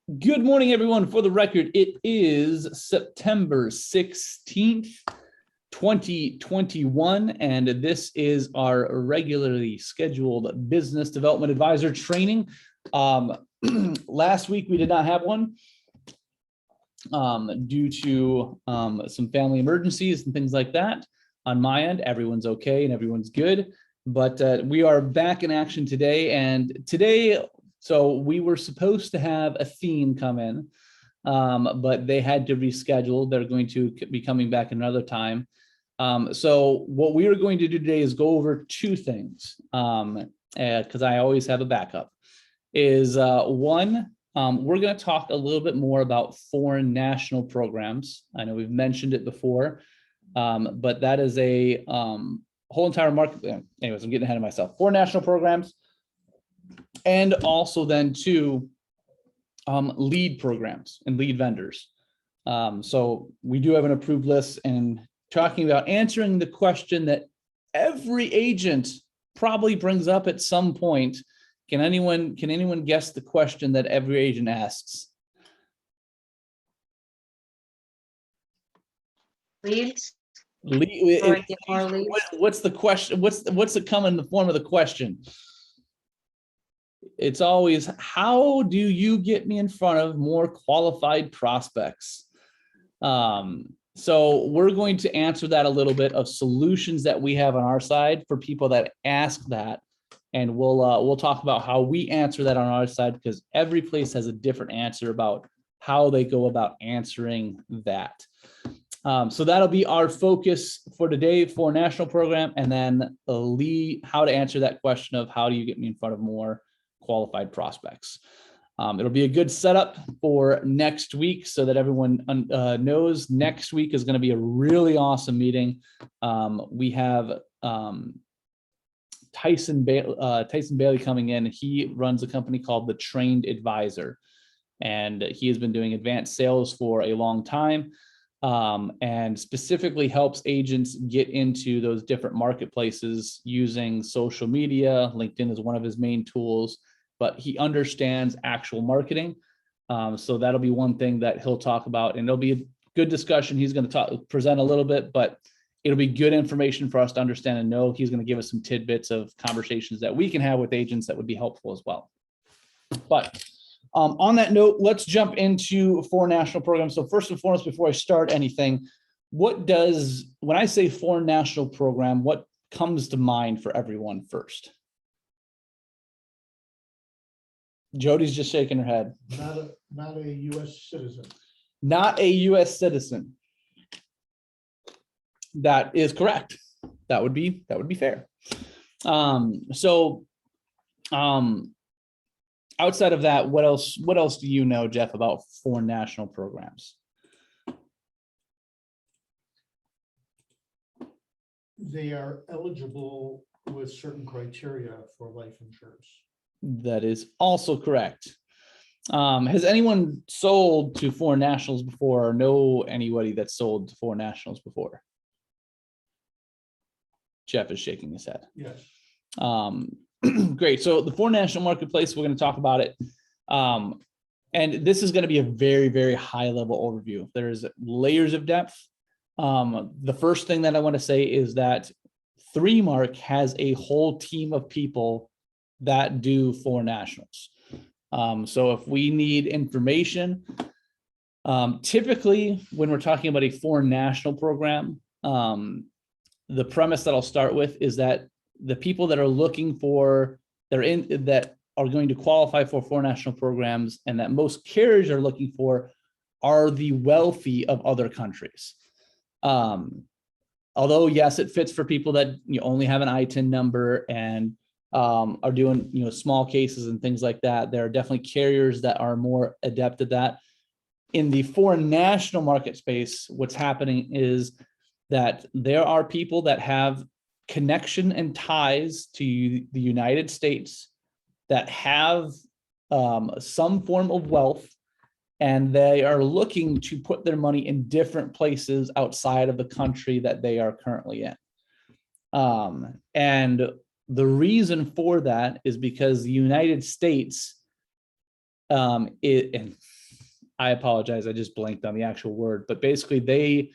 Good morning, everyone. For the record, it is September 16th, 2021, and this is our regularly scheduled business development advisor training. Last week, we did not have one due to some family emergencies and things like that. On my end, everyone's okay and everyone's good, but we are back in action today. And today, so we were supposed to have a theme come in, but they had to reschedule. They're going to be coming back another time. So what we are going to do today is go over two things, because I always have a backup. Is one, we're going to talk a little bit more about foreign national programs. I know we've mentioned it before, but that is a whole entire market. Anyways, I'm getting ahead of myself. Foreign national programs. And also then two, lead programs and lead vendors. So we do have an approved list, and talking about answering the question that every agent probably brings up at some point. Can anyone guess the question that every agent asks? Leads. What's the question? What's it come in the form of the question? It's always, how do you get me in front of more qualified prospects? So we're going to answer that a little bit of solutions that we have on our side for people that ask that. And we'll talk about how we answer that on our side, because every place has a different answer about how they go about answering that. So that'll be our focus for today for national program, and then how to answer that question of how do you get me in front of more qualified prospects. It'll be a good setup for next week so that everyone knows next week is going to be a really awesome meeting. We have Tyson Bailey coming in. He runs a company called The Trained Advisor, and he has been doing advanced sales for a long time, and specifically helps agents get into those different marketplaces using social media. LinkedIn is one of his main tools, but he understands actual marketing. So that'll be one thing that he'll talk about, and it'll be a good discussion. He's going to present a little bit, but it'll be good information for us to understand and know. He's going to give us some tidbits of conversations that we can have with agents that would be helpful as well. But on that note, let's jump into foreign national programs. So first and foremost, before I start anything, when I say foreign national program, what comes to mind for everyone first? Jody's just shaking her head. Not a U.S. citizen. Not a U.S. citizen. That is correct. That would be fair. Outside of that, what else do you know, Jeff, about foreign national programs? They are eligible with certain criteria for life insurance. That is also correct. Has anyone sold to foreign nationals before, or know anybody that's sold to foreign nationals before? Jeff is shaking his head. Yes. Great. So the foreign national marketplace, we're going to talk about it. And this is going to be a very, very high level overview. There's layers of depth. The first thing that I want to say is that 3Mark has a whole team of people that do foreign nationals. So if we need information, typically when we're talking about a foreign national program, the premise that I'll start with is that the people that are looking for, that are going to qualify for foreign national programs, and that most carriers are looking for, are the wealthy of other countries. Although yes, it fits for people that only have an ITIN number and are doing small cases and things like that. There are definitely carriers that are more adept at that. In the foreign national market space, what's happening is that there are people that have connection and ties to the United States that have some form of wealth, and they are looking to put their money in different places outside of the country that they are currently in. And the reason for that is because the United States, and I apologize, I just blanked on the actual word, but basically the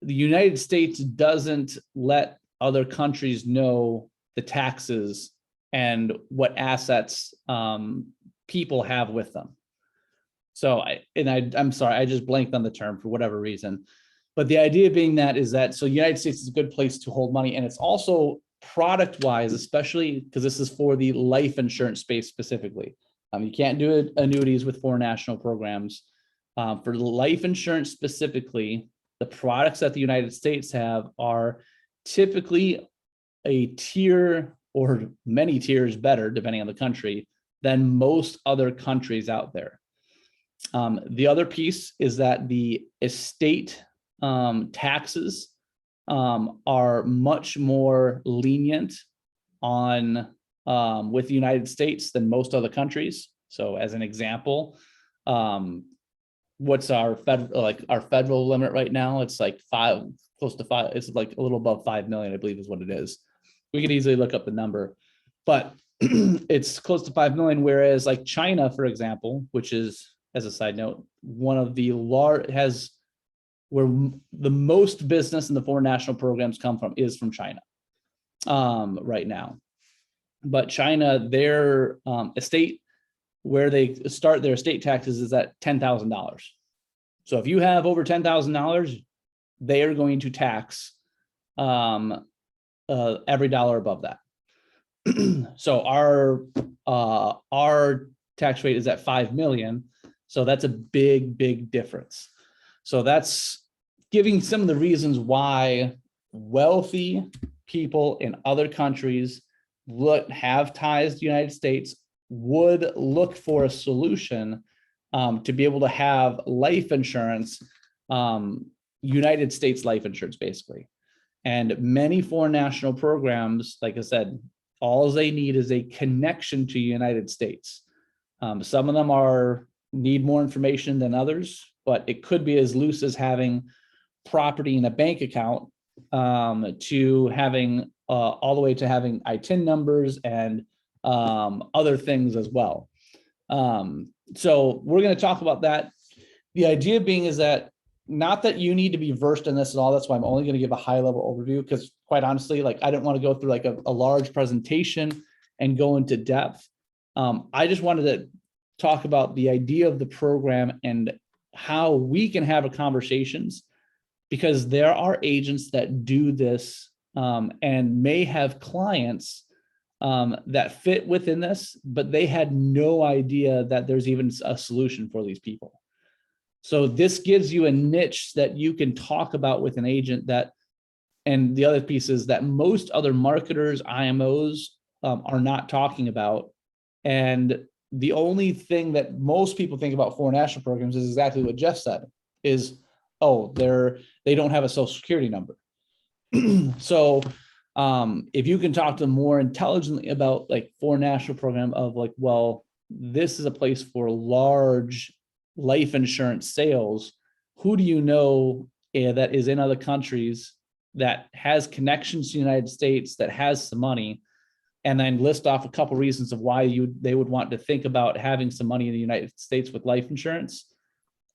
United States doesn't let other countries know the taxes and what assets people have with them. So I'm sorry, I just blanked on the term for whatever reason. But the idea being that is that, so United States is a good place to hold money. And it's also product wise, especially because this is for the life insurance space specifically. You can't do annuities with foreign national programs. For life insurance specifically, the products that the United States have are typically a tier or many tiers better, depending on the country, than most other countries out there. The other piece is that the estate taxes are much more lenient on with the United States than most other countries. So as an example, what's our federal limit right now? It's like close to 5. It's like a little above 5 million, I believe is what it is. We could easily look up the number, but it's close to 5 million. Whereas like China, for example, which is, as a side note, one of the where the most business in the foreign national programs come from is from China right now. But China, their estate, where they start their estate taxes is at $10,000. So if you have over $10,000, they are going to tax every dollar above that. So our tax rate is at 5 million. So that's a big difference. So that's giving some of the reasons why wealthy people in other countries have ties to the United States would look for a solution to be able to have life insurance, United States life insurance, basically. And many foreign national programs, like I said, all they need is a connection to the United States. Some of them need more information than others, but it could be as loose as having property in a bank account to having all the way to having ITIN numbers and other things as well. So we're going to talk about that. The idea being is that not that you need to be versed in this at all. That's why I'm only going to give a high level overview, because quite honestly, like I didn't want to go through like a large presentation and go into depth. I just wanted to talk about the idea of the program and how we can have conversations, because there are agents that do this and may have clients that fit within this, but they had no idea that there's even a solution for these people. So this gives you a niche that you can talk about with an agent and the other piece is that most other marketers, IMOs are not talking about. And the only thing that most people think about foreign national programs is exactly what Jeff said is, oh, they don't have a social security number. So if you can talk to them more intelligently about like foreign national program of like, well, this is a place for large life insurance sales. Who do you know that is in other countries that has connections to the United States, that has some money, and then list off a couple reasons of why they would want to think about having some money in the United States with life insurance.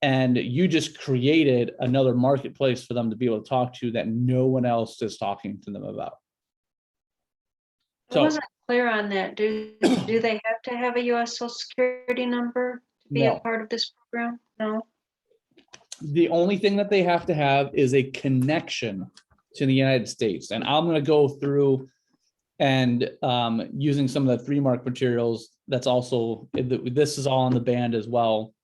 And you just created another marketplace for them to be able to talk to that no one else is talking to them about. I wasn't clear on that. Do they have to have a U.S. Social Security number to be a part of this program? No. The only thing that they have to have is a connection to the United States. And I'm going to go through and using some of the 3-mark materials. That's also, this is all on the band as well,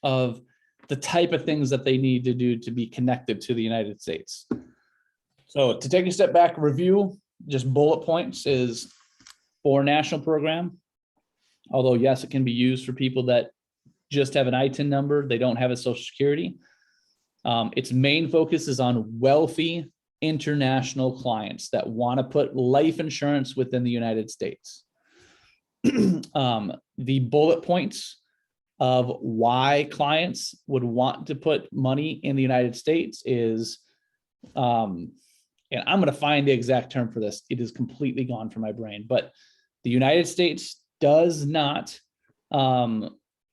of the type of things that they need to do to be connected to the United States. So to take a step back, review, just bullet points is foreign national program. Although yes, it can be used for people that just have an ITIN number, they don't have a social security. Its main focus is on wealthy international clients that want to put life insurance within the United States. The bullet points of why clients would want to put money in the United States is, and I'm going to find the exact term for this. It is completely gone from my brain, but the United States does not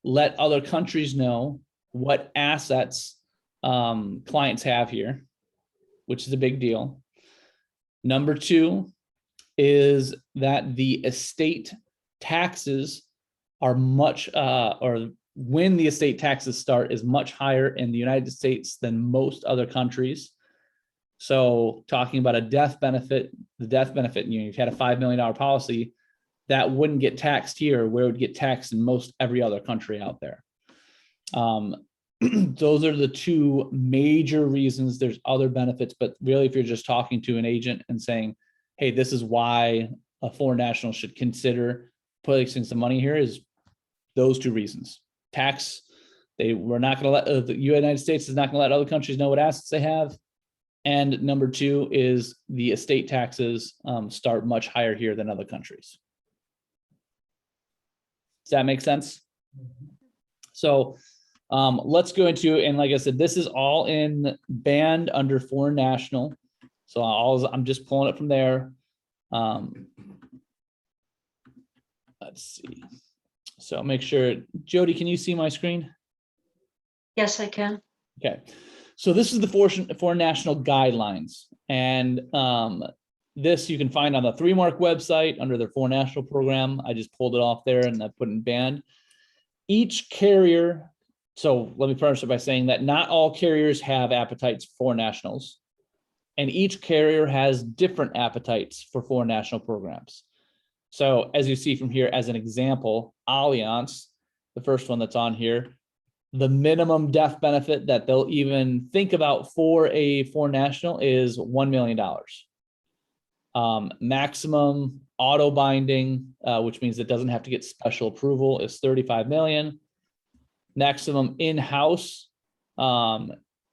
let other countries know what assets clients have here, which is a big deal. Number two is that the estate taxes are much, or when the estate taxes start is much higher in the United States than most other countries. So talking about a death benefit, the death benefit, you've had a $5 million policy, that wouldn't get taxed here, where it would get taxed in most every other country out there. Those are the two major reasons. There's other benefits, but really if you're just talking to an agent and saying, hey, this is why a foreign national should consider placing some money here, is those two reasons. Tax, we're not going to let, the United States is not going to let other countries know what assets they have. And number two is the estate taxes start much higher here than other countries. Does that make sense? So let's go into, and like I said, this is all in band under foreign national. So I'm just pulling it from there. Let's see. So make sure, Jody, can you see my screen? Yes, I can. Okay. So this is the foreign national guidelines. And this you can find on the 3Mark website under their foreign national program. I just pulled it off there and I put in band. Each carrier, so let me first start by saying that not all carriers have appetites for foreign nationals. And each carrier has different appetites for foreign national programs. So as you see from here, as an example, Allianz, the first one that's on here, the minimum death benefit that they'll even think about for a foreign national is $1 million. Maximum auto binding, which means it doesn't have to get special approval, is 35 million. Maximum in-house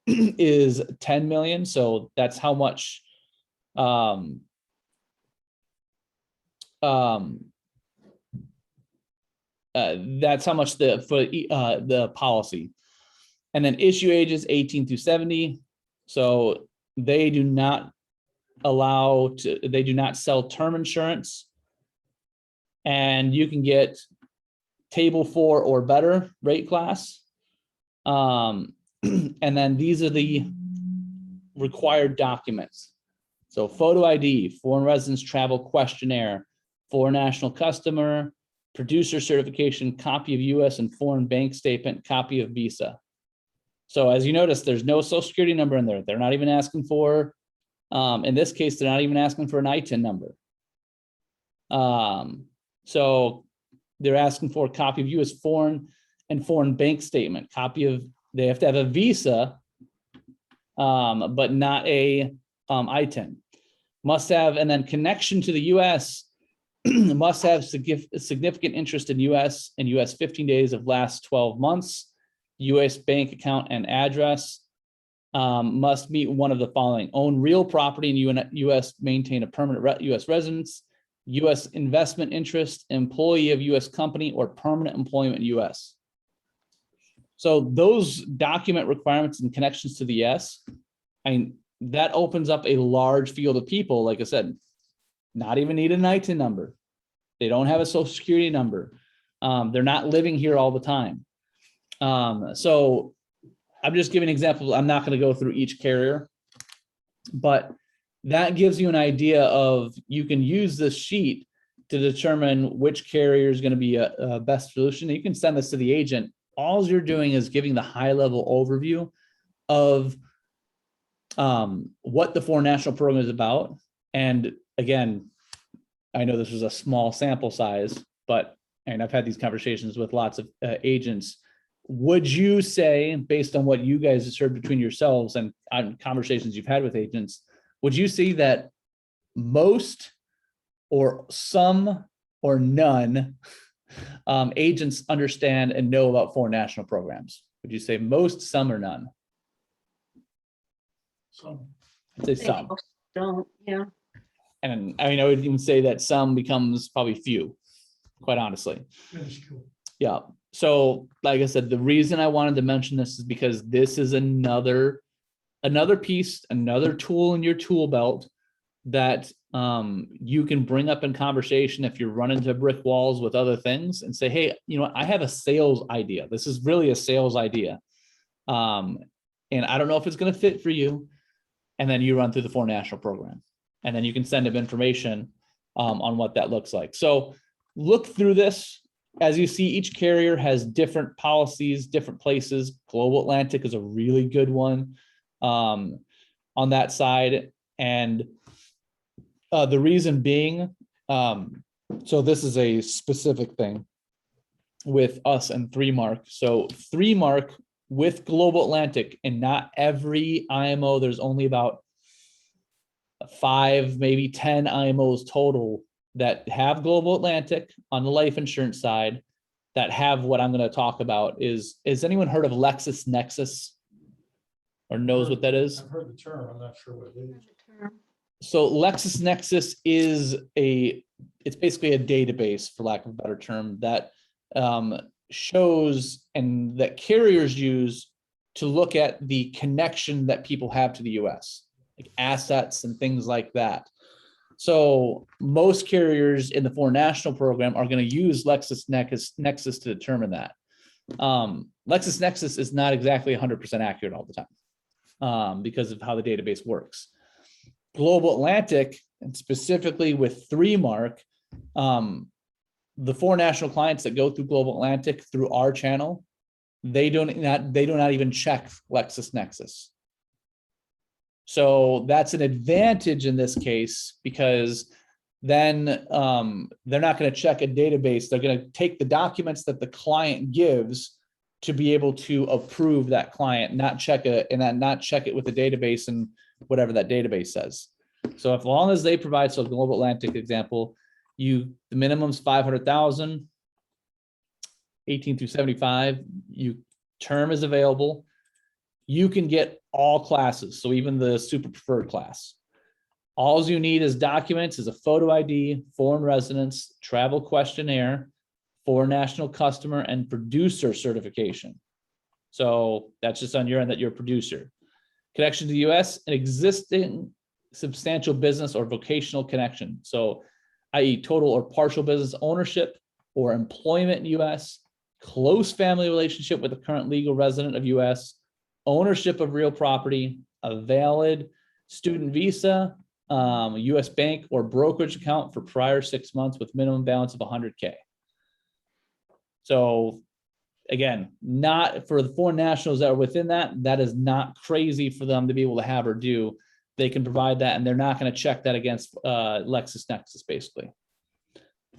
is 10 million. So that's how much that's how much the policy. And then issue ages 18 through 70. So they do not they do not sell term insurance. And you can get table 4 or better rate class. And then these are the required documents. So photo ID, foreign residence travel questionnaire, foreign national customer, producer certification, copy of US and foreign bank statement, copy of visa. So as you notice, there's no social security number in there. They're not even asking for, in this case, they're not even asking for an ITIN number. So they're asking for a copy of US foreign and foreign bank statement, copy of, they have to have a visa, but not a ITIN. Must have, and then connection to the US, must have significant interest in US and US 15 days of last 12 months, US bank account and address, must meet one of the following: own real property in US, maintain a permanent US residence, US investment interest, employee of US company, or permanent employment in US. So those document requirements and connections to the US, that opens up a large field of people, like I said, not even need an ITIN number. They don't have a social security number. They're not living here all the time. So I'm just giving an example. I'm not going to go through each carrier, but that gives you an idea of, you can use this sheet to determine which carrier is going to be a best solution. You can send this to the agent. All you're doing is giving the high level overview of what the foreign national program is about. And again, I know this was a small sample size, but, and I've had these conversations with lots of agents. Would you say, based on what you guys have heard between yourselves and on conversations you've had with agents, would you say that most or some or none agents understand and know about foreign national programs? Would you say most, some, or none? Some. I'd say some. Most don't, yeah. And I mean, I would even say that some becomes probably few, quite honestly. Minuscule. Yeah. So like I said, the reason I wanted to mention this is because this is another piece, another tool in your tool belt that you can bring up in conversation if you're running into brick walls with other things and say, hey, you know what, I have a sales idea. This is really a sales idea. And I don't know if it's going to fit for you. And then you run through the 4 national program. And then you can send them information on what that looks like. So look through this. As you see, each carrier has different policies, different places. Global Atlantic is a really good one on that side. And the reason being, so this is a specific thing with us and 3Mark. So 3Mark with Global Atlantic, and not every IMO, there's only about 5, maybe 10 IMOs total that have Global Atlantic on the life insurance side that have what I'm going to talk about. Is anyone heard of LexisNexis or knows what that is? I've heard the term, I'm not sure what it is. So LexisNexis is it's basically a database, for lack of a better term, that shows and that carriers use to look at the connection that people have to the US, like assets and things like that. So most carriers in the 4 national program are going to use LexisNexis to determine that. LexisNexis is not exactly 100% accurate all the time because of how the database works. Global Atlantic, and specifically with 3Mark, the 4 national clients that go through Global Atlantic through our channel, they do not even check LexisNexis. So that's an advantage in this case, because then they're not going to check a database. They're going to take the documents that the client gives to be able to approve that client, not check it with the database and whatever that database says. So as long as they provide, so Global Atlantic example, the minimum's 500,000, 18 through 75, term is available. You can get all classes, so even the super preferred class. All you need is documents, is a photo ID, foreign residence, travel questionnaire, 4 national customer and producer certification. So that's just on your end that you're a producer. Connection to the US, an existing substantial business or vocational connection. So i.e. total or partial business ownership or employment in US, close family relationship with a current legal resident of US, ownership of real property, a valid student visa, US bank or brokerage account for prior 6 months with minimum balance of 100K. So again, not for the 4 nationals that are within that is not crazy for them to be able to have or do. They can provide that, and they're not going to check that against LexisNexis, basically.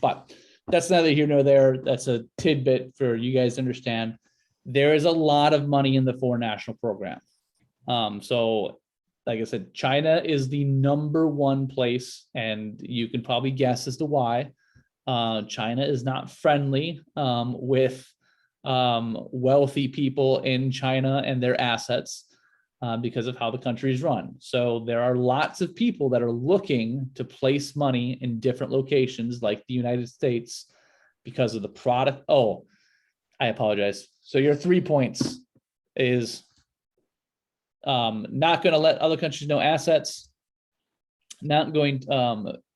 But that's neither here nor there. That's a tidbit for you guys to understand. There is a lot of money in the 4 national program. So like I said, China is the #1 place, and you can probably guess as to why. China is not friendly with wealthy people in China and their assets because of how the country is run. So there are lots of people that are looking to place money in different locations like the United States because of the product. Oh, I apologize. So your 3 points is not going to let other countries know assets, not going,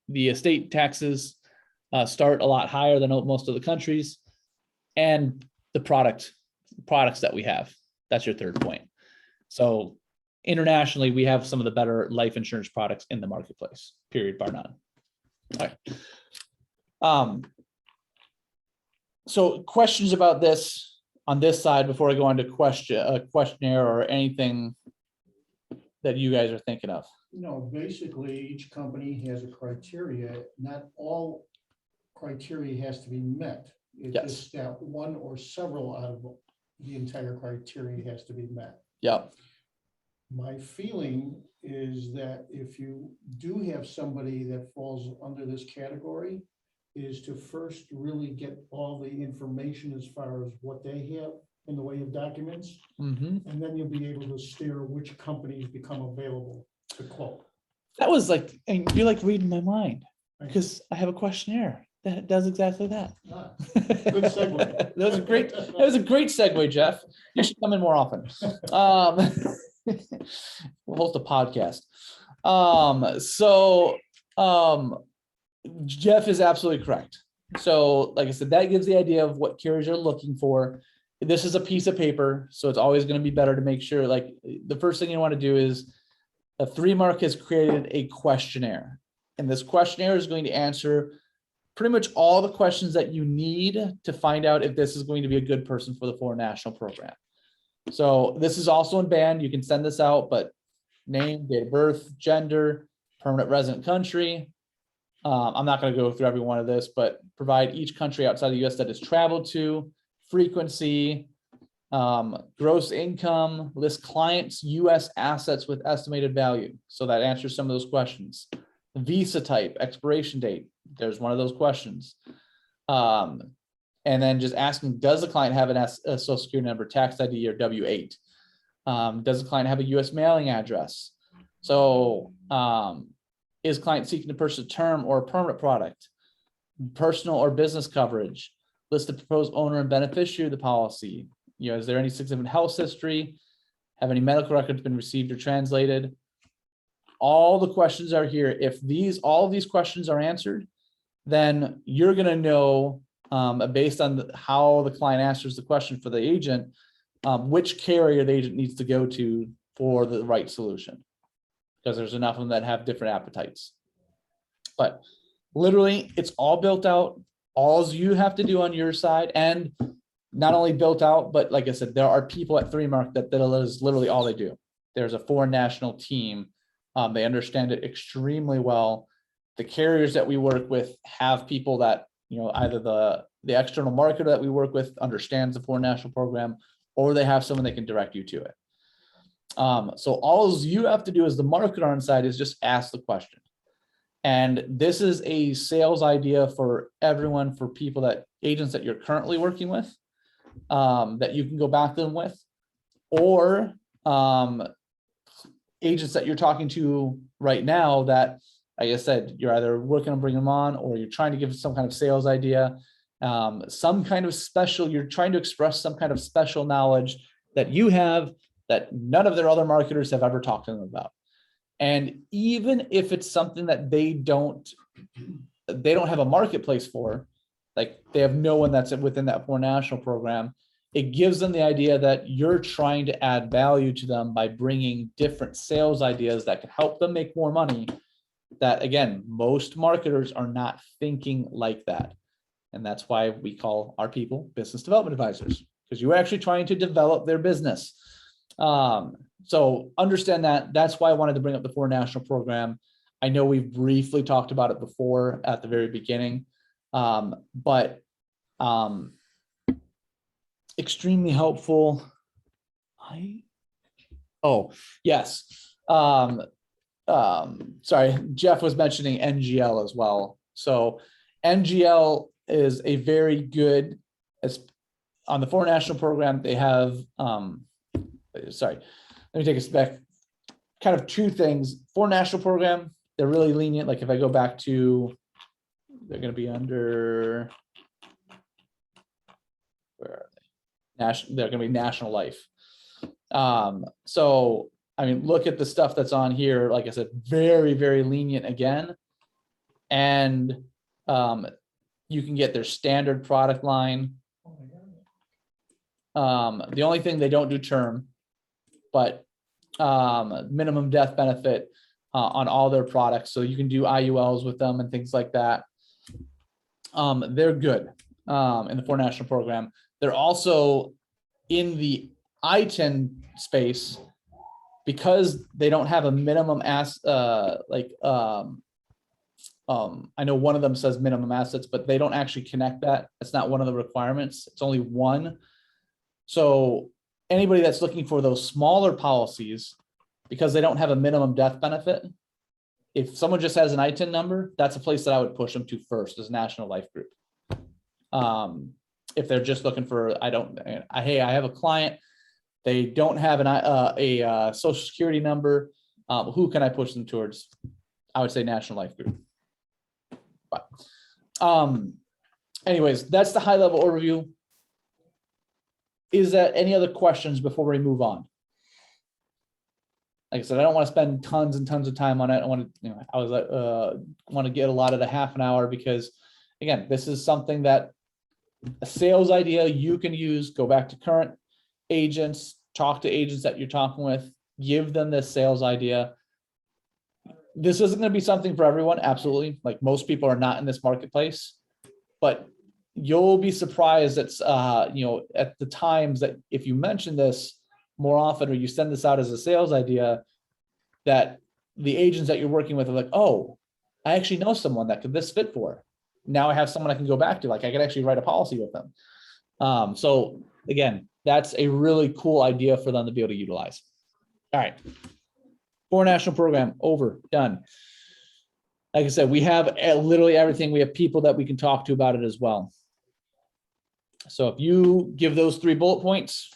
the estate taxes start a lot higher than most of the countries, and the products that we have. That's your 3rd point. So internationally, we have some of the better life insurance products in the marketplace, period, bar none. All right. So questions about this on this side before I go on to questionnaire or anything that you guys are thinking of? No, basically, each company has a criteria. Not all criteria has to be met. It's Yes. just that one or several out of the entire criteria has to be met. Yeah. My feeling is that if you do have somebody that falls under this category, is to first really get all the information as far as what they have in the way of documents, and then you'll be able to steer which companies become available to quote. That was like, and you're like reading my mind, because I have a questionnaire that does exactly that. Good segue. That was a great segue, Jeff. You should come in more often. We'll host a podcast. So Jeff is absolutely correct. So like I said, that gives the idea of what carriers are looking for. This is a piece of paper, so it's always going to be better to make sure, like the first thing you want to do is a 3Mark has created a questionnaire, and this questionnaire is going to answer pretty much all the questions that you need to find out if this is going to be a good person for the foreign national program. So this is also in band. You can send this out, but name, date of birth, gender, permanent resident country. I'm not going to go through every one of this, but provide each country outside the US that is traveled to, frequency, gross income, list clients' US assets with estimated value. So that answers some of those questions. Visa type, expiration date. There's one of those questions. And then just asking, does the client have a social security number, tax ID, or W-8? Does the client have a US mailing address? So is client seeking to purchase a term or a permanent product? Personal or business coverage? List the proposed owner and beneficiary of the policy. You know, is there any significant health history? Have any medical records been received or translated? All the questions are here. If all of these questions are answered, then you're going to know, based on how the client answers the question for the agent, which carrier the agent needs to go to for the right solution, because there's enough of them that have different appetites. But literally, it's all built out. All you have to do on your side, and not only built out, but like I said, there are people at 3Mark that is literally all they do. There's a foreign national team. They understand it extremely well. The carriers that we work with have people that, you know, either the external marketer that we work with understands the foreign national program, or they have someone that can direct you to it. So all you have to do as the marketer on side is just ask the question. And this is a sales idea for everyone, for people that agents that you're currently working with, that you can go back to them with, or agents that you're talking to right now that, like I said, you're either working on bringing them on, or you're trying to give some kind of sales idea, some kind of special, you're trying to express some kind of special knowledge that you have that none of their other marketers have ever talked to them about. And even if it's something that they don't have a marketplace for, like they have no one that's within that foreign national program, it gives them the idea that you're trying to add value to them by bringing different sales ideas that can help them make more money. That, again, most marketers are not thinking like that. And that's why we call our people business development advisors, because you're actually trying to develop their business. So understand that. That's why I wanted to bring up the foreign national program. I know we've briefly talked about it before at the very beginning, but extremely helpful. Yes. Sorry, Jeff was mentioning NGL as well. So NGL is a very good, on the foreign national program, they have, sorry, let me take a step back. Kind of two things. Foreign national program, they're really lenient. Like if I go back to, they're going to be under, where are they? They're going to be National Life. So, I mean, look at the stuff that's on here. Like I said, very, very lenient again. And you can get their standard product line. The only thing they don't do term, but minimum death benefit on all their products. So you can do IULs with them and things like that. They're good in the foreign national program. They're also in the I-10 space, because they don't have a minimum I know one of them says minimum assets, but they don't actually connect that. It's not one of the requirements. It's only one. So anybody that's looking for those smaller policies, because they don't have a minimum death benefit, if someone just has an I-10 number, that's a place that I would push them to first, is National Life Group. If they're just looking for, hey, I have a client, they don't have a social security number, who can I push them towards? I would say National Life Group. But anyways, that's the high level overview. Is that any other questions before we move on? like I said, I don't want to spend tons and tons of time on it. I want to, I was like, want to get a lot of the half an hour because, again, this is something that a sales idea you can use. Go back to current agents, talk to agents that you're talking with, give them this sales idea. This isn't going to be something for everyone, absolutely. Like most people are not in this marketplace, but you'll be surprised at at the times that if you mention this more often or you send this out as a sales idea, that the agents that you're working with are like, oh, I actually know someone that could this fit for. Now I have someone I can go back to, like I could actually write a policy with them. So again, that's a really cool idea for them to be able to utilize. All right. Foreign national program over, done. Like I said, we have literally everything. We have people that we can talk to about it as well. So if you give those 3 bullet points,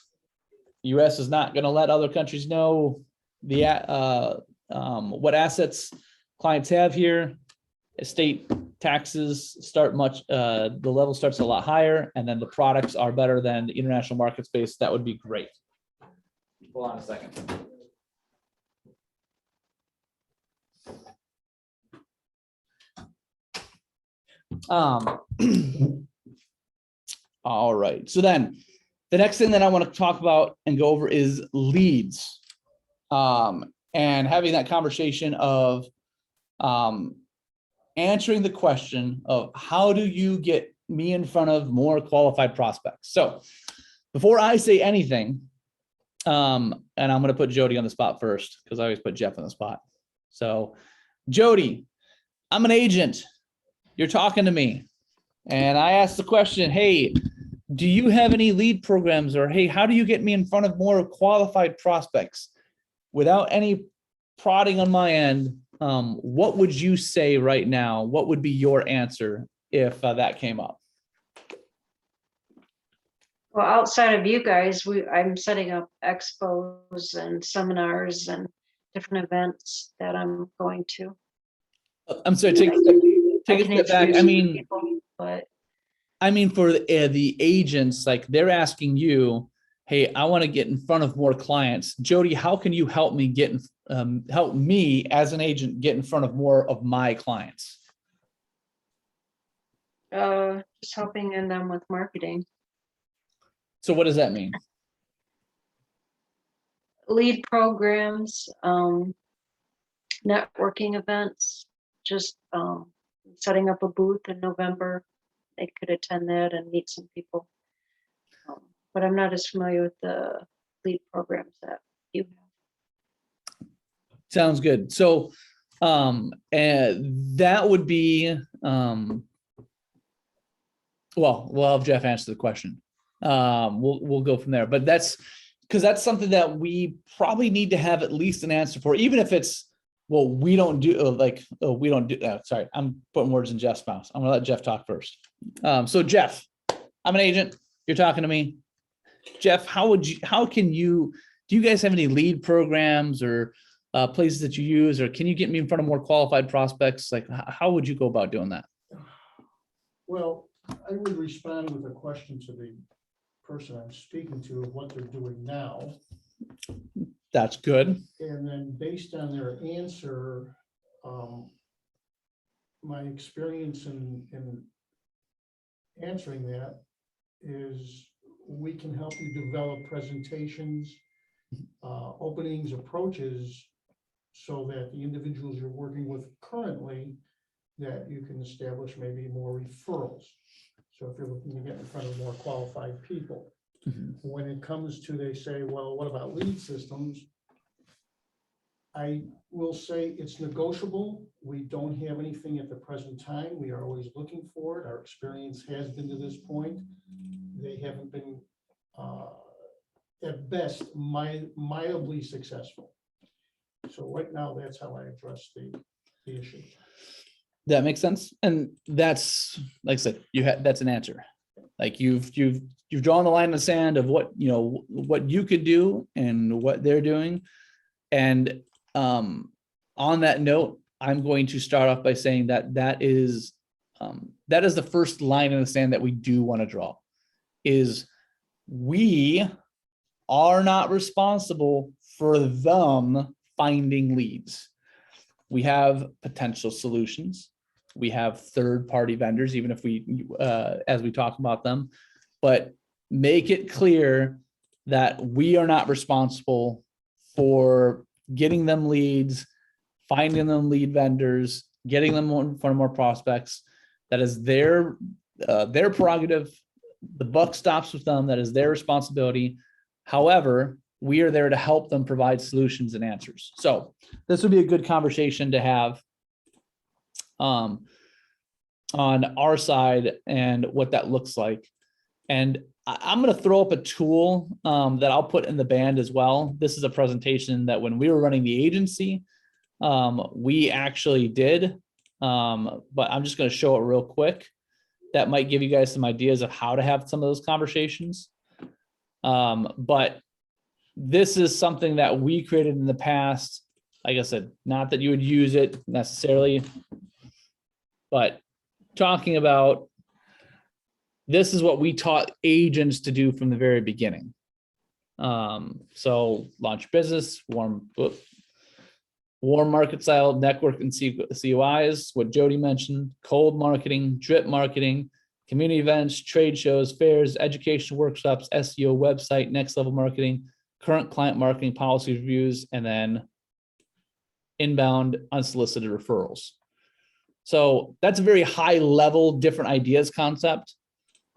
the U.S. is not going to let other countries know the what assets clients have here. Estate taxes start the level starts a lot higher, and then the products are better than the international market space. That would be great. Hold on a second. All right. So then the next thing that I want to talk about and go over is leads. And having that conversation of answering the question of how do you get me in front of more qualified prospects? So before I say anything, and I'm going to put Jody on the spot first because I always put Jeff on the spot. So Jody, I'm an agent. You're talking to me. And I asked the question, hey, do you have any lead programs? Or, hey, how do you get me in front of more qualified prospects? Without any prodding on my end, what would you say right now? What would be your answer if that came up? Well, outside of you guys, I'm setting up expos and seminars and different events that I'm going to. I'm sorry, take a step back. I mean, people, but I mean, for the agents, like they're asking you, hey, I want to get in front of more clients. Jody, how can you help me help me as an agent get in front of more of my clients? just helping in them with marketing. So what does that mean? Lead programs, networking events, just setting up a booth in November. They could attend that and meet some people. But I'm not as familiar with the lead programs that you have. Sounds good. So and that would be well, we'll have Jeff answer the question. We'll go from there. But that's because that's something that we probably need to have at least an answer for, even if it's, well, we don't do we don't do that. Sorry, I'm putting words in Jeff's mouth. I'm gonna let Jeff talk first. So Jeff, I'm an agent. You're talking to me. Jeff, do you guys have any lead programs or places that you use, or can you get me in front of more qualified prospects? Like, how would you go about doing that? Well, I would respond with a question to the person I'm speaking to of what they're doing now. That's good. And then based on their answer, my experience in answering that is we can help you develop presentations, openings, approaches, so that the individuals you're working with currently, that you can establish maybe more referrals. So if you're looking to get in front of more qualified people, when it comes to, they say, well, what about lead systems? I will say it's negotiable. We don't have anything at the present time. We are always looking for it. Our experience has been to this point. They haven't been, at best, mildly successful. So right now, that's how I address the issue. That makes sense. And that's, like I said, that's an answer. Like you've drawn the line in the sand of what you could do and what they're doing. And on that note, I'm going to start off by saying that is the first line in the sand that we do want to draw, is we are not responsible for them finding leads. We have potential solutions. We have third-party vendors, even if we, as we talk about them, but make it clear that we are not responsible for getting them leads, finding them lead vendors, getting them in front of more prospects. That is their prerogative. The buck stops with them. That is their responsibility. However, we are there to help them provide solutions and answers. So this would be a good conversation to have on our side and what that looks like. And I'm going to throw up a tool that I'll put in the band as well. This is a presentation that when we were running the agency, we actually did, but I'm just going to show it real quick. That might give you guys some ideas of how to have some of those conversations. But this is something that we created in the past. Like I said, not that you would use it necessarily, but talking about this is what we taught agents to do from the very beginning. So launch business, warm market style, network and COIs, what Jody mentioned, cold marketing, drip marketing, community events, trade shows, fairs, education workshops, SEO, website, next level marketing, current client marketing, policy reviews, and then inbound unsolicited referrals. So that's a very high level, different ideas concept.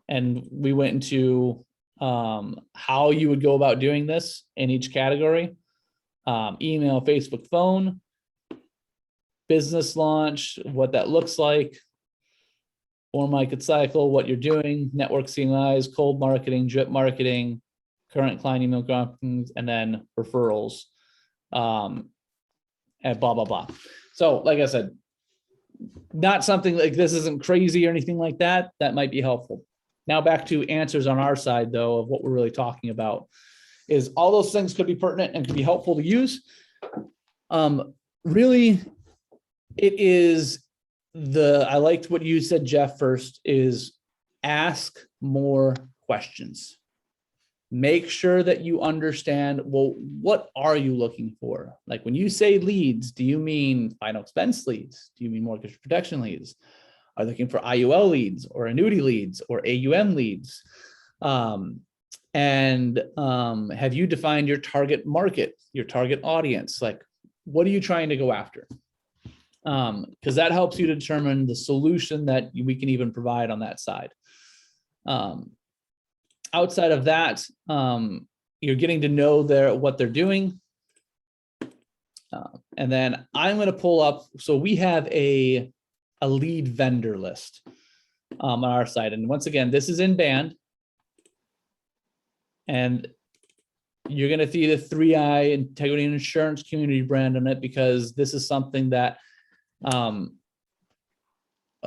And we went into how you would go about doing this in each category. Email, Facebook, phone, business launch, what that looks like, or market cycle, what you're doing, network CMIs, cold marketing, drip marketing, current client email marketing, and then referrals, and blah, blah, blah. So like I said, not something like this isn't crazy or anything like that. That might be helpful. Now back to answers on our side though, of what we're really talking about is all those things could be pertinent and could be helpful to use. Really, it is I liked what you said, Jeff, first is ask more questions. Make sure that you understand, well, what are you looking for? Like when you say leads, do you mean final expense leads? Do you mean mortgage protection leads? Are you looking for IUL leads or annuity leads or AUM leads? Have you defined your target market, your target audience? Like, what are you trying to go after? Because that helps you determine the solution that we can even provide on that side. Outside of that, you're getting to know what they're doing. And then I'm going to pull up, so we have a lead vendor list on our side. And once again, this is in band. And you're going to see the 3I integrity and insurance community brand on it, because this is something that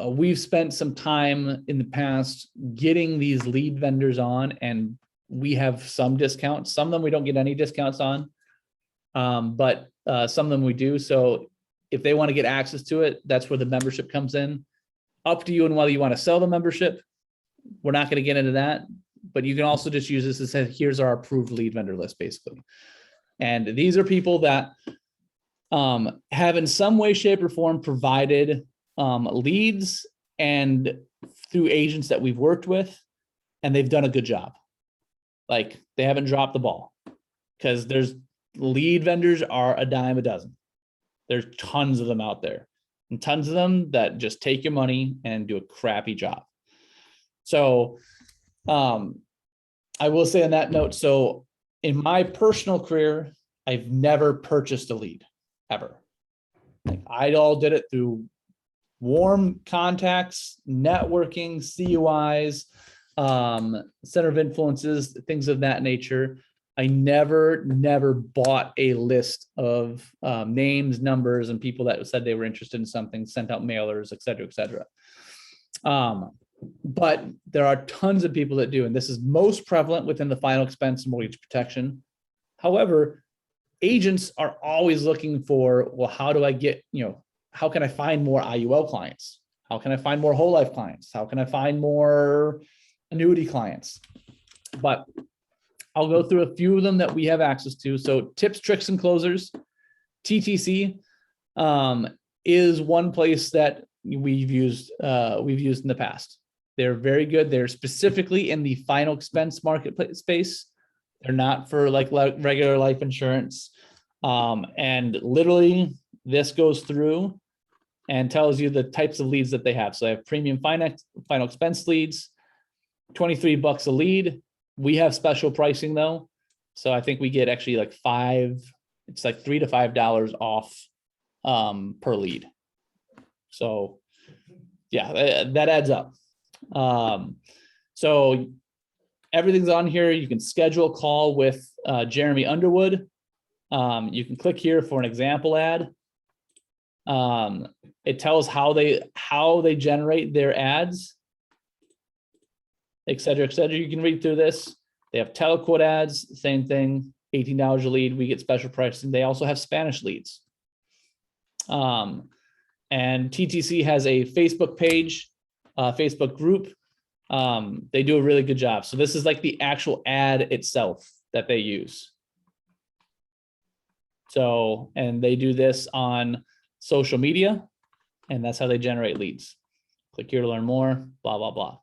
we've spent some time in the past getting these lead vendors on, and we have some discounts. Some of them we don't get any discounts on, but some of them we do. So if they want to get access to it, that's where the membership comes in. Up to you and whether you want to sell the membership. We're not going to get into that, but you can also just use this to say, here's our approved lead vendor list, basically. And these are people that have in some way, shape, or form provided leads and through agents that we've worked with, and they've done a good job. Like they haven't dropped the ball, because there's lead vendors are a dime a dozen. There's tons of them out there, and tons of them that just take your money and do a crappy job. So I will say on that note, so in my personal career, I've never purchased a lead ever. Like I all did it through warm contacts, networking, CUIs, center of influences, things of that nature. I never bought a list of names, numbers, and people that said they were interested in something, sent out mailers, et cetera, et cetera. But there are tons of people that do, and this is most prevalent within the final expense and mortgage protection. However, agents are always looking for, well, how do I get, how can I find more IUL clients? How can I find more whole life clients? How can I find more annuity clients? But I'll go through a few of them that we have access to. So tips, tricks, and closers. TTC is one place that we've used in the past. They're very good. They're specifically in the final expense marketplace space. They're not for like regular life insurance. And literally this goes through and tells you the types of leads that they have. So they have premium final expense leads, $23 a lead. We have special pricing though. So I think we get actually like $3 to $5 off per lead. So yeah, that adds up. So everything's on here. You can schedule a call with Jeremy Underwood. You can click here for an example ad. It tells how they generate their ads, et cetera, et cetera. You can read through this. They have telequote ads, same thing, $18 a lead. We get special pricing. They also have Spanish leads. And TTC has a Facebook page, Facebook group. They do a really good job. So this is like the actual ad itself that they use. So, and they do this on social media, and that's how they generate leads. Click here to learn more, blah, blah, blah.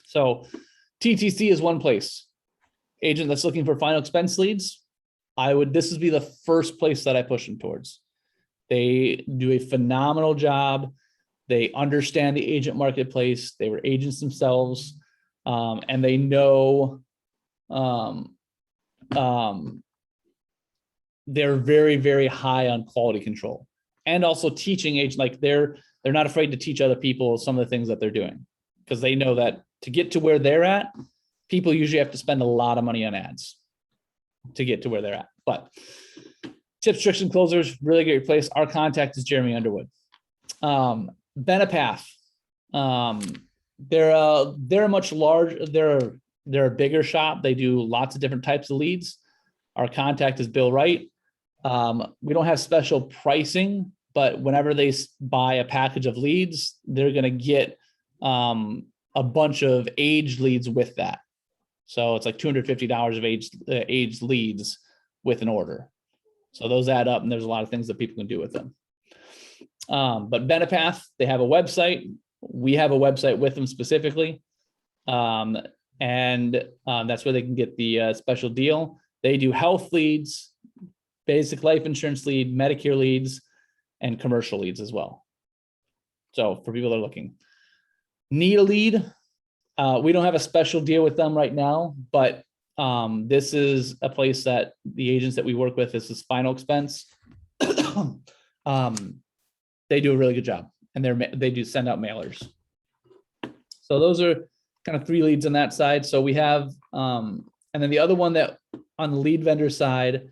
So TTC is one place. Agent that's looking for final expense leads, this would be the first place that I push them towards. They do a phenomenal job. They understand the agent marketplace. They were agents themselves, and they know they're very, very high on quality control, and also teaching agents. Like they're not afraid to teach other people some of the things that they're doing, because they know that to get to where they're at, people usually have to spend a lot of money on ads to get to where they're at. But tips, tricks, and closers, really great place. Our contact is Jeremy Underwood. Benepath. They're a much larger, they're a bigger shop. They do lots of different types of leads. Our contact is Bill Wright. We don't have special pricing, but whenever they buy a package of leads, they're going to get a bunch of aged leads with that. So it's like $250 of aged leads with an order. So those add up, and there's a lot of things that people can do with them. But Benepath, they have a website. We have a website with them specifically. And that's where they can get the special deal. They do health leads, basic life insurance lead, Medicare leads, and commercial leads as well. So for people that are looking, need a lead. We don't have a special deal with them right now, but this is a place that the agents that we work with, this is final expense. They do a really good job, and they do send out mailers. So those are kind of 3 leads on that side. So we have, and then the other one that on the lead vendor side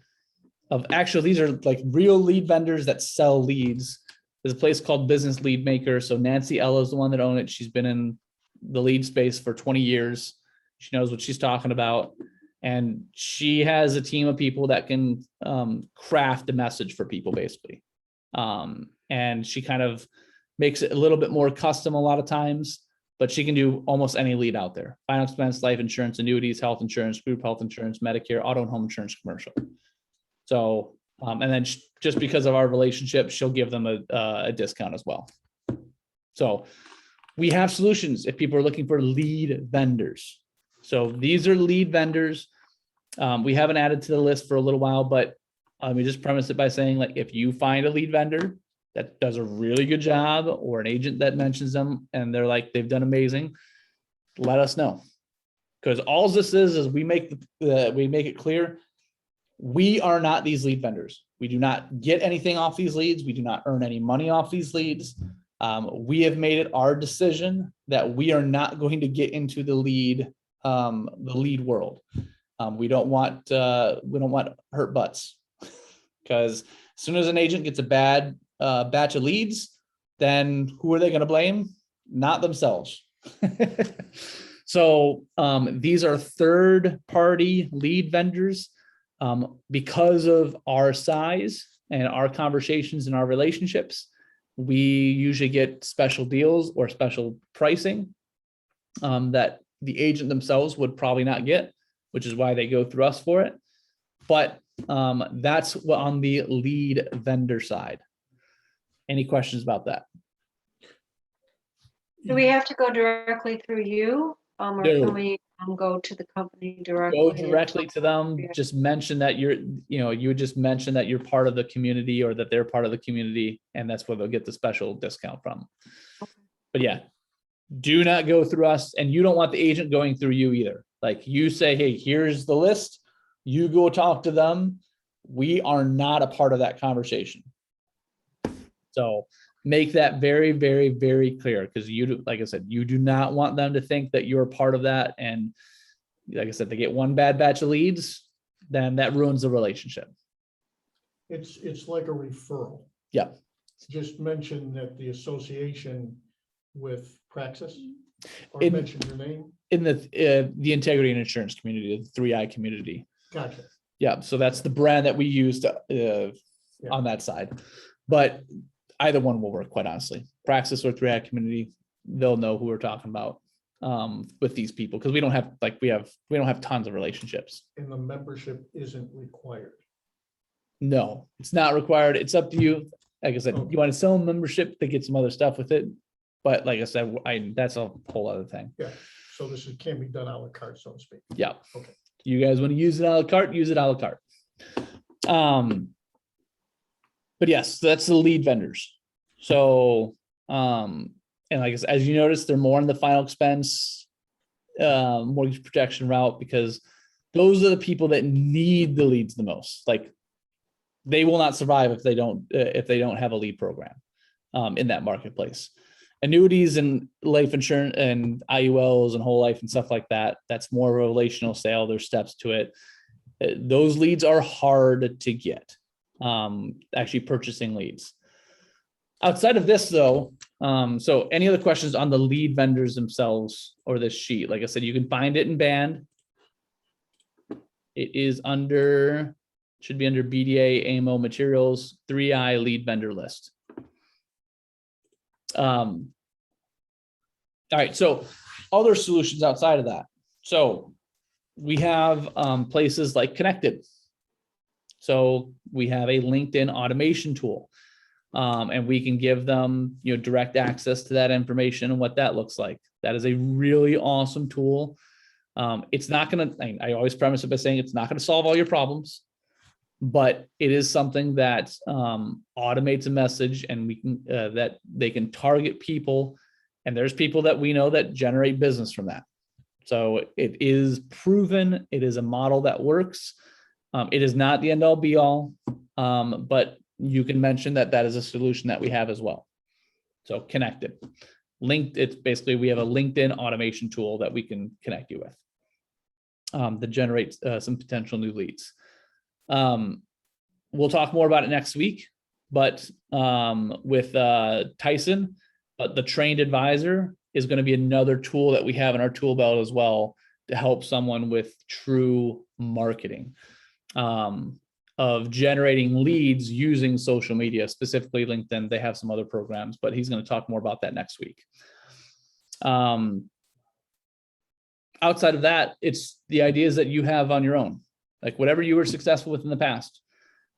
of, actually, these are like real lead vendors that sell leads. There's a place called Business Lead Maker. So Nancy Ella is the one that owns it. She's been in the lead space for 20 years. She knows what she's talking about. And she has a team of people that can craft a message for people, basically. And she kind of makes it a little bit more custom a lot of times, but she can do almost any lead out there. Final expense, life insurance, annuities, health insurance, group health insurance, Medicare, auto and home insurance, commercial. So, and then just because of our relationship, she'll give them a discount as well. So we have solutions if people are looking for lead vendors. So these are lead vendors. We haven't added to the list for a little while, but we just premise it by saying, like, if you find a lead vendor that does a really good job, or an agent that mentions them and they're like, they've done amazing, let us know. Because all this is we make it clear, we are not these lead vendors. We do not get anything off these leads. We do not earn any money off these leads. We have made it our decision that we are not going to get into the lead world. We don't want hurt butts, because as soon as an agent gets a bad batch of leads, then who are they going to blame? Not themselves. So these are third-party lead vendors. Because of our size and our conversations and our relationships, we usually get special deals or special pricing that the agent themselves would probably not get, which is why they go through us for it. But That's what on the lead vendor side. Any questions about that? Do we have to go directly through you? Or No. can we go to the company directly? Go and directly to them. Yeah. Just mention that you would just mention that you're part of the community or that they're part of the community, and that's where they'll get the special discount from. Okay. But yeah, do not go through us, and you don't want the agent going through you either. Like you say, hey, here's the list. You go talk to them. We are not a part of that conversation. So make that very, very, very clear, because like I said, you do not want them to think that you're part of that. And like I said, they get one bad batch of leads, then that ruins the relationship. It's like a referral. Yeah. Just mention that the association with Praxis, or In- mention your name. In the integrity and insurance community, the 3I community. Gotcha. Yeah. So that's the brand that we used on that side. But either one will work, quite honestly. Praxis or 3I community, they'll know who we're talking about with these people, because we don't have tons of relationships. And the membership isn't required. No, it's not required. It's up to you. Like I said, Okay. you want to sell a membership, they get some other stuff with it. But like I said, that's a whole other thing. Yeah. So this can be done a la carte, so to speak. Yeah. Okay. You guys want to use it a la carte, use it a la carte. But yes, that's the lead vendors. So, and like I said, as you notice, they're more in the final expense mortgage protection route, because those are the people that need the leads the most. Like they will not survive if they don't have a lead program in that marketplace. Annuities and life insurance and IULs and whole life and stuff like that, that's more of a relational sale. There's steps to it. Those leads are hard to get, actually purchasing leads. Outside of this though, so any other questions on the lead vendors themselves or this sheet? Like I said, you can find it in band. It is should be under BDA, AMO materials, 3I lead vendor list. All right, so other solutions outside of that. So we have places like Connected. So we have a LinkedIn automation tool, and we can give them direct access to that information and what that looks like. That is a really awesome tool. It's not going to, I always premise it by saying it's not going to solve all your problems, but it is something that automates a message, and we can that they can target people, and there's people that we know that generate business from that. So it is proven. It is a model that works. It is not the end all be all, but you can mention that is a solution that we have as well. So Connected, linked. It's basically, we have a LinkedIn automation tool that we can connect you with that generates some potential new leads. We'll talk more about it next week, but with Tyson, the trained advisor is going to be another tool that we have in our tool belt as well to help someone with true marketing of generating leads using social media, specifically LinkedIn. They have some other programs, but he's going to talk more about that next week. Outside of that, it's the ideas that you have on your own, like whatever you were successful with in the past.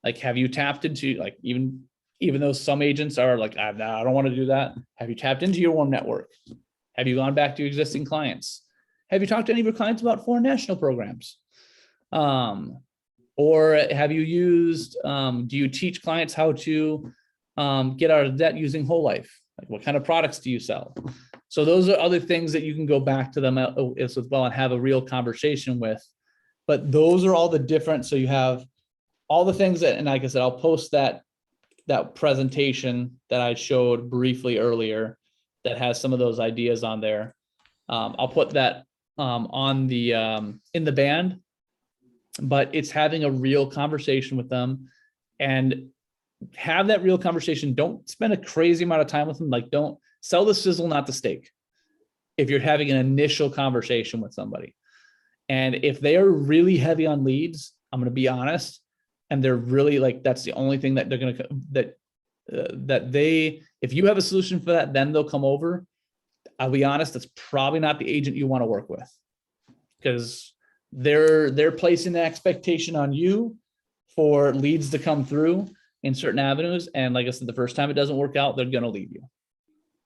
Like, have you tapped into, like, even though some agents are like, I don't want to do that. Have you tapped into your warm network? Have you gone back to existing clients? Have you talked to any of your clients about foreign national programs? Or have you used, do you teach clients how to get out of debt using whole life? Like, what kind of products do you sell? So those are other things that you can go back to them as well and have a real conversation with. But those are all the different, so you have all the things that, and like I said, I'll post that presentation that I showed briefly earlier that has some of those ideas on there. I'll put that on the in the band, but it's having a real conversation with them and have that real conversation. Don't spend a crazy amount of time with them. Like, don't sell the sizzle, not the steak. If you're having an initial conversation with somebody, and if they are really heavy on leads, I'm going to be honest, and they're really like, that's the only thing that they're going to, if you have a solution for that, then they'll come over. I'll be honest, that's probably not the agent you want to work with, because they're placing the expectation on you for leads to come through in certain avenues. And like I said, the first time it doesn't work out, they're going to leave you.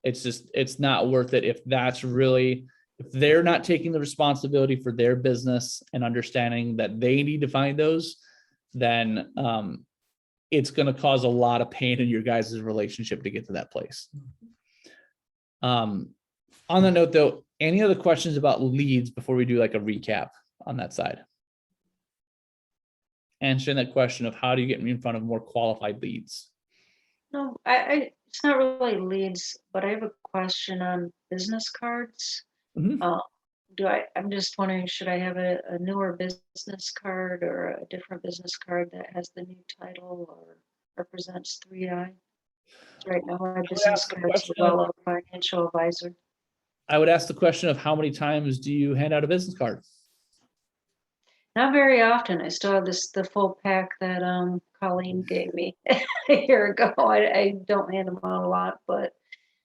It's not worth it. If they're not taking the responsibility for their business and understanding that they need to find those, then it's going to cause a lot of pain in your guys' relationship to get to that place. On the note though, any other questions about leads before we do like a recap on that side? Answering that question of how do you get in front of more qualified leads? No, it's not really leads, but I have a question on business cards. Mhm. I'm just wondering, should I have a newer business card or a different business card that has the new title or represents 3I? Right now, my business ask the card's question well a financial advisor. I would ask the question of how many times do you hand out a business card? Not very often. I still have the full pack that Colleen gave me a year ago. I don't hand them out a lot, but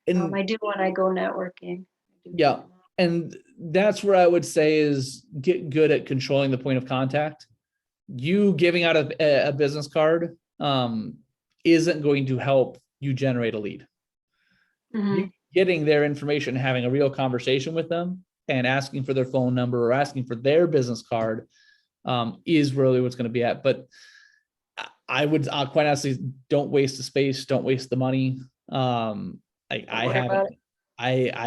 And I do when I go networking. I do yeah, hand them out. and that's where I would say is get good at controlling the point of contact. You giving out a business card isn't going to help you generate a lead. Mhm. You getting their information, having a real conversation with them and asking for their phone number or asking for their business card is really what's going to be at. But I would quite honestly, don't waste the space, don't waste the money. I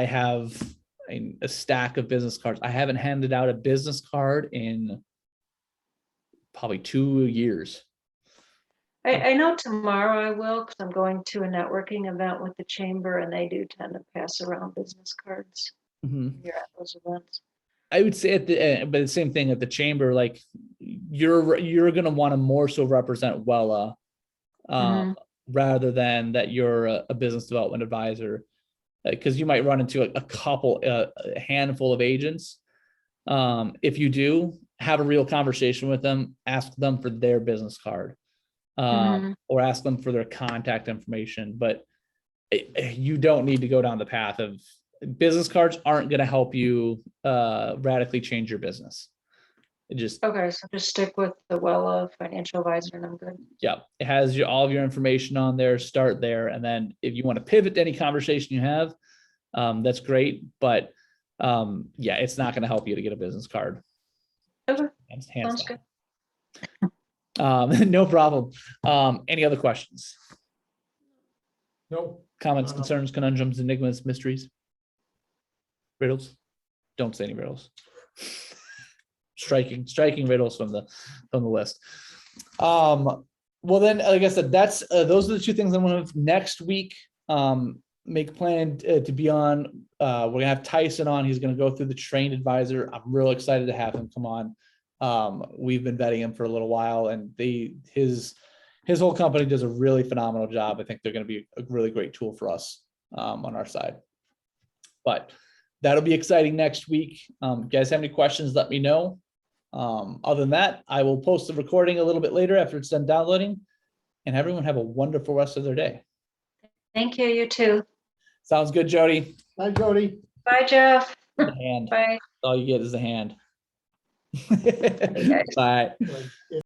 have a stack of business cards. I haven't handed out a business card in probably 2 years. I know tomorrow I will, because I'm going to a networking event with the chamber, and they do tend to pass around business cards Mhm. here at those events. I would say but the same thing at the chamber, like you're going to want to more so represent Wella Mhm. rather than that you're a business development advisor, because you might run into a handful of agents. If you do, have a real conversation with them, ask them for their business card, Mhm. or ask them for their contact information. But you don't need to go down the path of business cards aren't going to help you radically change your business. It just, Okay, so just stick with the Wella financial advisor, and I'm good. yeah, it has all of your information on there. Start there, and then if you want to pivot to any conversation you have, that's great. But yeah, it's not going to help you to get a business card. Okay, Hands sounds good. down. No problem. Any other questions? Nope. Comments, No. concerns, conundrums, enigmas, mysteries, riddles? Don't say any riddles. Striking riddles from the list. Well then, like I said, that's those are the two things I'm gonna have next week. Make a plan to be on. We're gonna have Tyson on. He's gonna go through the trained advisor. I'm real excited to have him come on. We've been vetting him for a little while, and his whole company does a really phenomenal job. I think they're gonna be a really great tool for us on our side. But that'll be exciting next week. You guys have any questions, let me know. Other than that, I will post the recording a little bit later after it's done downloading, and everyone have a wonderful rest of their day. Thank you, you too. Sounds good, Jody. Bye, Jody. Bye, Jeff. The hand. Bye. All you get is a hand. guys. Bye. Like,